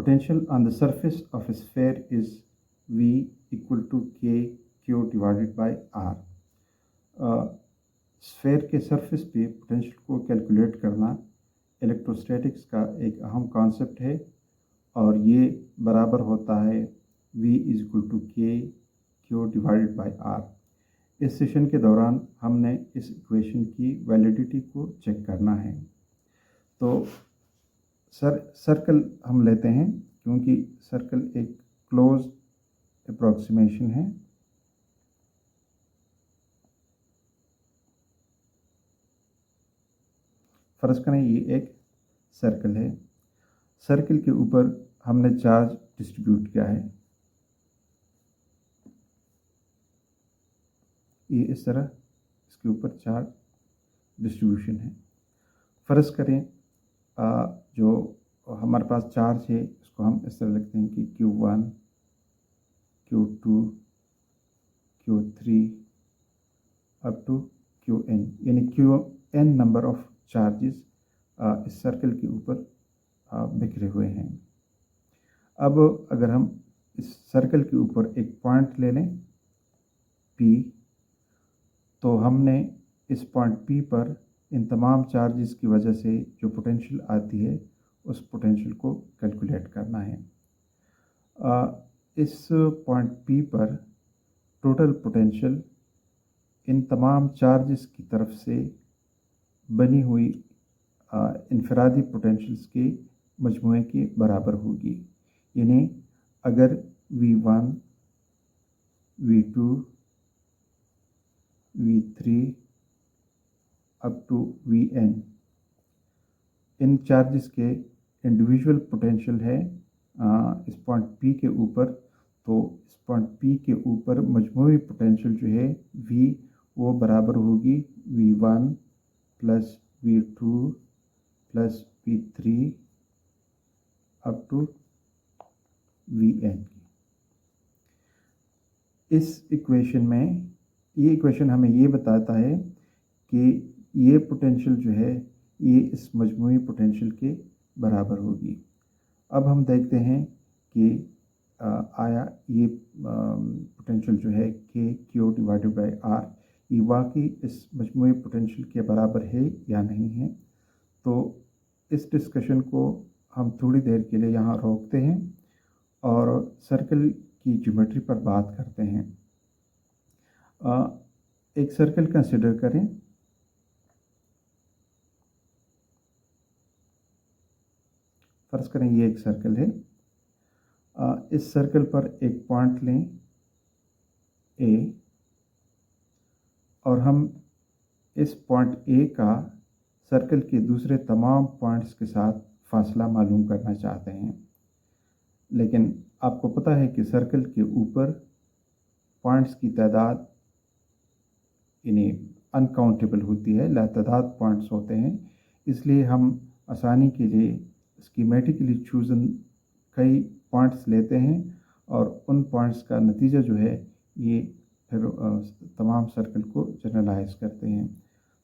potential on the surface of a sphere is V equal to K Q divided by R। Sphere के surface पे potential को calculate करना electrostatics का एक अहम कॉन्सेप्ट है और ये बराबर होता है V इज इक्वल टू के क्यू डिवाइडेड बाय आर। इस सेशन के दौरान हमने इस इक्वेशन की वैलिडिटी को चेक करना है। तो सर्कल हम लेते हैं क्योंकि सर्कल एक क्लोज अप्रॉक्सीमेशन है। फर्ज करें ये एक सर्कल है। सर्कल के ऊपर हमने चार्ज डिस्ट्रीब्यूट किया है। ये इस तरह इसके ऊपर चार्ज डिस्ट्रीब्यूशन है। फर्ज करें जो हमारे पास चार्ज है इसको हम इस तरह लिखते हैं कि Q1 Q2 Q3 up to Qn, यानी Qn नंबर ऑफ चार्जेस इस सर्कल के ऊपर बिखरे हुए हैं। अब अगर हम इस सर्कल के ऊपर एक पॉइंट ले लें P, तो हमने इस पॉइंट P पर इन तमाम चार्जेस की वजह से जो पोटेंशियल आती है उस पोटेंशियल को कैलकुलेट करना है। इस पॉइंट P पर टोटल पोटेंशियल इन तमाम चार्जेस की तरफ से बनी हुई इनफरादी पोटेंशियल्स के मजमूए के बराबर होगी। यानी अगर V1 V2 V3 up to Vn इन चार्जेस के इंडिविजुअल पोटेंशियल है इस पॉइंट P के ऊपर, तो इस पॉइंट P के ऊपर मजमूई पोटेंशियल जो है V वो बराबर होगी V1 plus V2 plus V3 up to Vn। इस इक्वेशन में ये इक्वेशन हमें ये बताता है कि ये पोटेंशियल जो है ये इस मजमूई पोटेंशियल के बराबर होगी। अब हम देखते हैं कि आया ये पोटेंशियल जो है के क्यू डिवाइडेड बाय आर ये वाकई इस मजमूई पोटेंशियल के बराबर है या नहीं है। तो इस डिस्कशन को हम थोड़ी देर के लिए यहाँ रोकते हैं और सर्कल की ज्योमेट्री पर बात करते हैं। एक सर्कल कंसिडर करें। फर्ज करें ये एक सर्कल है। इस सर्कल पर एक पॉइंट लें A और हम इस पॉइंट A का सर्कल के दूसरे तमाम पॉइंट्स के साथ फासला मालूम करना चाहते हैं। लेकिन आपको पता है कि सर्कल के ऊपर पॉइंट्स की तादाद यानी अनकाउंटेबल होती है, लातादाद पॉइंट्स होते हैं। इसलिए हम आसानी के लिए स्कीमेटिकली चूजन कई पॉइंट्स लेते हैं और उन पॉइंट्स का नतीजा जो है ये फिर तमाम सर्कल को जनरलाइज करते हैं।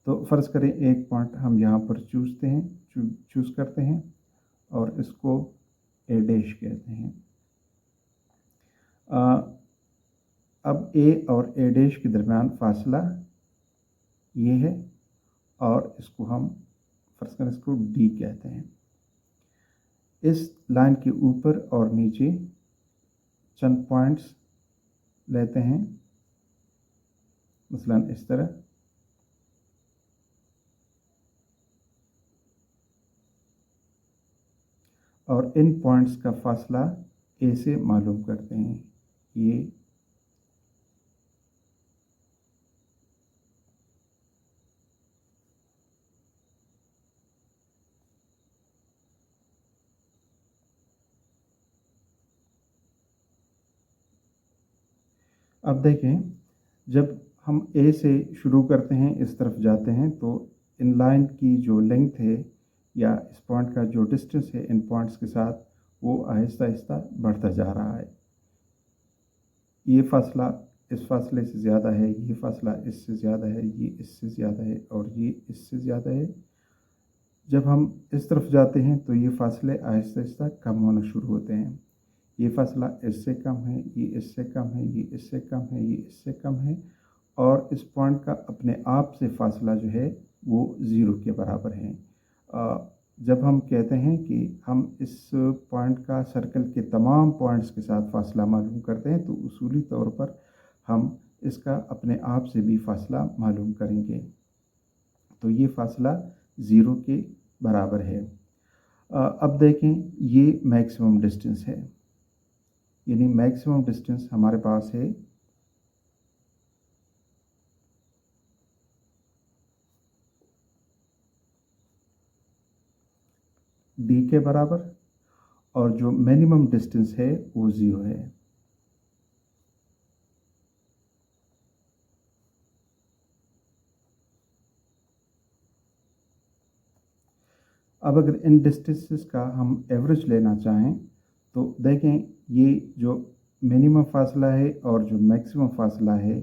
तो फ़र्ज़ करें एक पॉइंट हम यहाँ पर चूज़ करते हैं और इसको A डैश कहते हैं। अब A और A डैश के दरमियान फासला ये है और इसको हम फ़र्ज़ करें इसको D कहते हैं। इस लाइन के ऊपर और नीचे चंद पॉइंट्स लेते हैं, मसलन इस तरह। और इन पॉइंट्स का फासला A से मालूम करते हैं। ये अब देखें, जब हम A से शुरू करते हैं इस तरफ जाते हैं तो इन लाइन की जो लेंथ है या इस पॉइंट का जो डिस्टेंस है इन पॉइंट्स के साथ वो आहिस्ता आहिस्ता बढ़ता जा रहा है। ये फासला इस फासले से ज़्यादा है, ये फासला इससे ज़्यादा है, ये इससे ज़्यादा है और ये इससे ज़्यादा है। जब हम इस तरफ जाते हैं तो ये फासले आहिस्ता आहिस्ता कम होना शुरू होते हैं। ये फासला इससे कम है, ये इससे कम है, ये इससे कम है, ये इससे कम है, और इस पॉइंट का अपने आप से फासला जो है वो 0 के बराबर है। जब हम कहते हैं कि हम इस पॉइंट का सर्कल के तमाम पॉइंट्स के साथ फासला मालूम करते हैं, तो उसूली तौर पर हम इसका अपने आप से भी फासला मालूम करेंगे। तो ये फासला 0 के बराबर है। अब देखें, ये मैक्सिमम डिस्टेंस है, यानी मैक्सिमम डिस्टेंस हमारे पास है d के बराबर, और जो मिनिमम डिस्टेंस है वो 0 है। अब अगर इन डिस्टेंसेस का हम एवरेज लेना चाहें तो देखें, ये जो मिनिमम फासला है और जो मैक्सिमम फासला है,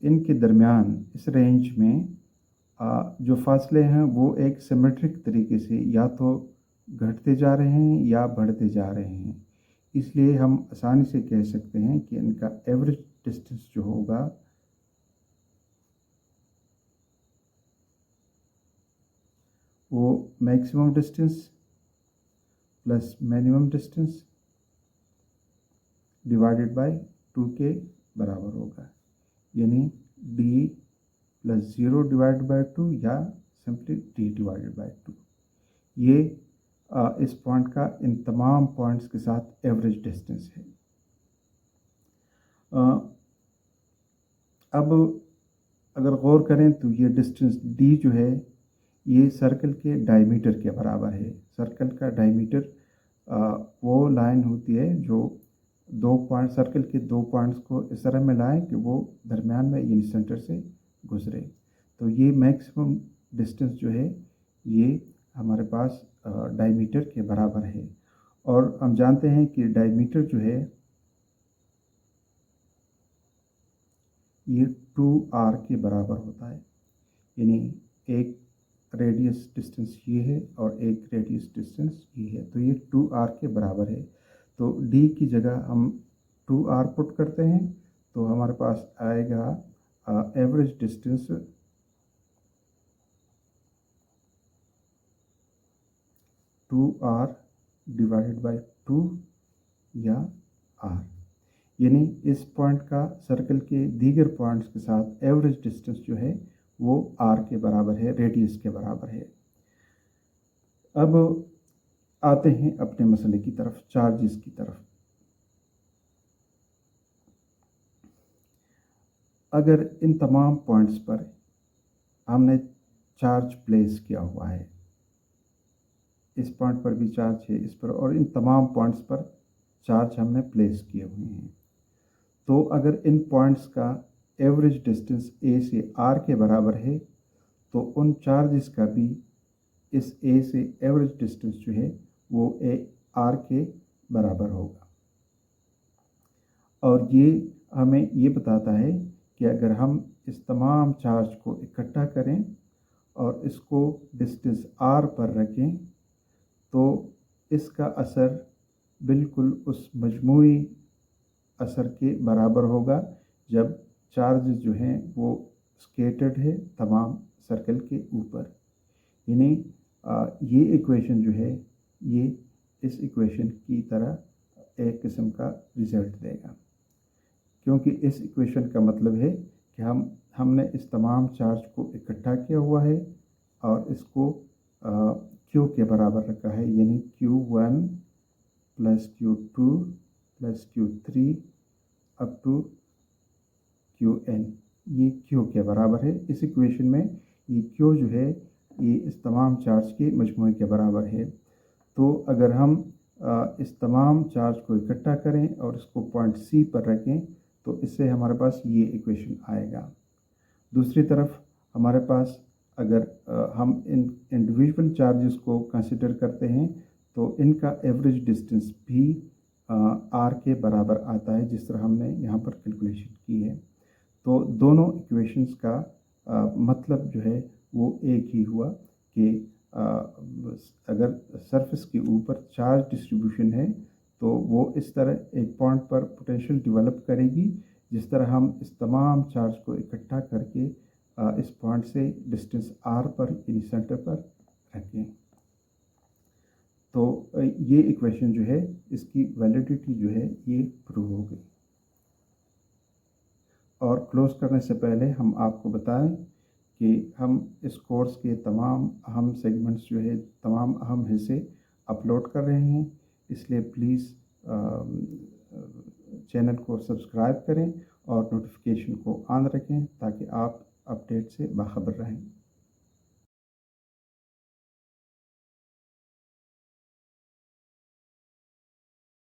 इनके दरमियान इस रेंज में जो फासले हैं वो एक सिमेट्रिक तरीके से या तो घटते जा रहे हैं या बढ़ते जा रहे हैं। इसलिए हम आसानी से कह सकते हैं कि इनका एवरेज डिस्टेंस जो होगा वो maximum distance plus minimum distance divided by 2 के बराबर होगा, यानी d प्लस 0 डिवाइडेड बाय 2 या सिंपली d डिवाइडेड बाय 2। ये इस पॉइंट का इन तमाम पॉइंट्स के साथ एवरेज डिस्टेंस है। अब अगर गौर करें तो ये डिस्टेंस d जो है ये सर्कल के डायमीटर के बराबर है। सर्कल का डायमीटर वो लाइन होती है जो दो पॉइंट, सर्कल के दो पॉइंट्स को इस तरह मिलाएं कि वो दरमियान में यानी सेंटर से गुजरे। तो ये मैक्सिमम डिस्टेंस जो है ये हमारे पास डायमीटर के बराबर है, और हम जानते हैं कि डायमीटर जो है ये 2r के बराबर होता है, यानी एक रेडियस डिस्टेंस ये है और एक रेडियस डिस्टेंस ये है, तो ये 2r के बराबर है। तो d की जगह हम 2r पुट करते हैं तो हमारे पास आएगा average distance 2r divided by 2 या r, यानी इस पॉइंट का सर्कल के दीगर पॉइंट्स के साथ एवरेज डिस्टेंस जो है वो r के बराबर है, रेडियस के बराबर है। अब आते हैं अपने मसले की तरफ, चार्जेस की तरफ। अगर इन तमाम पॉइंट्स पर हमने चार्ज प्लेस किया हुआ है, इस पॉइंट पर भी चार्ज है, इस पर, और इन तमाम पॉइंट्स पर चार्ज हमने प्लेस किए हुए हैं, तो अगर इन पॉइंट्स का एवरेज डिस्टेंस a से r के बराबर है तो उन चार्जेस का भी इस a से एवरेज डिस्टेंस जो है वो r के बराबर होगा। और ये हमें ये बताता है कि अगर हम इस तमाम चार्ज को इकट्ठा करें और इसको डिस्टेंस r पर रखें तो इसका असर बिल्कुल उस मजमूई असर के बराबर होगा जब चार्ज जो हैं वो स्केटर्ड है तमाम सर्कल के ऊपर। यानी ये इक्वेशन जो है ये इस इक्वेशन की तरह एक किस्म का रिज़ल्ट देगा, क्योंकि इस इक्वेशन का मतलब है कि हमने इस तमाम चार्ज को इकट्ठा किया हुआ है और इसको Q के बराबर रखा है, यानी Q1 plus Q2 plus Q3 up to Qn, ये Q के बराबर है। इस इक्वेशन में ये Q जो है ये इस तमाम चार्ज के मजमूए के बराबर है। तो अगर हम इस तमाम चार्ज को इकट्ठा करें और इसको पॉइंट C पर रखें तो इससे हमारे पास ये इक्वेशन आएगा। दूसरी तरफ हमारे पास अगर हम इन इंडिविजुअल चार्जेस को कंसिडर करते हैं तो इनका एवरेज डिस्टेंस भी r के बराबर आता है, जिस तरह हमने यहाँ पर कैलकुलेशन की है। तो दोनों इक्वेशंस का मतलब जो है वो एक ही हुआ कि अगर सरफेस के ऊपर चार्ज डिस्ट्रीब्यूशन है तो वो इस तरह एक पॉइंट पर पोटेंशियल डेवलप करेगी, जिस तरह हम इस तमाम चार्ज को इकट्ठा करके इस पॉइंट से डिस्टेंस r पर यानी सेंटर पर रखें। तो ये इक्वेशन जो है इसकी वैलिडिटी जो है ये प्रूव हो गई। और क्लोज करने से पहले हम आपको बताएं कि हम इस कोर्स के तमाम अहम सेगमेंट्स जो है, तमाम अहम हिस्से अपलोड कर रहे हैं, इसलिए प्लीज़ चैनल को सब्सक्राइब करें और नोटिफिकेशन को ऑन रखें ताकि आप अपडेट से बाखबर रहें।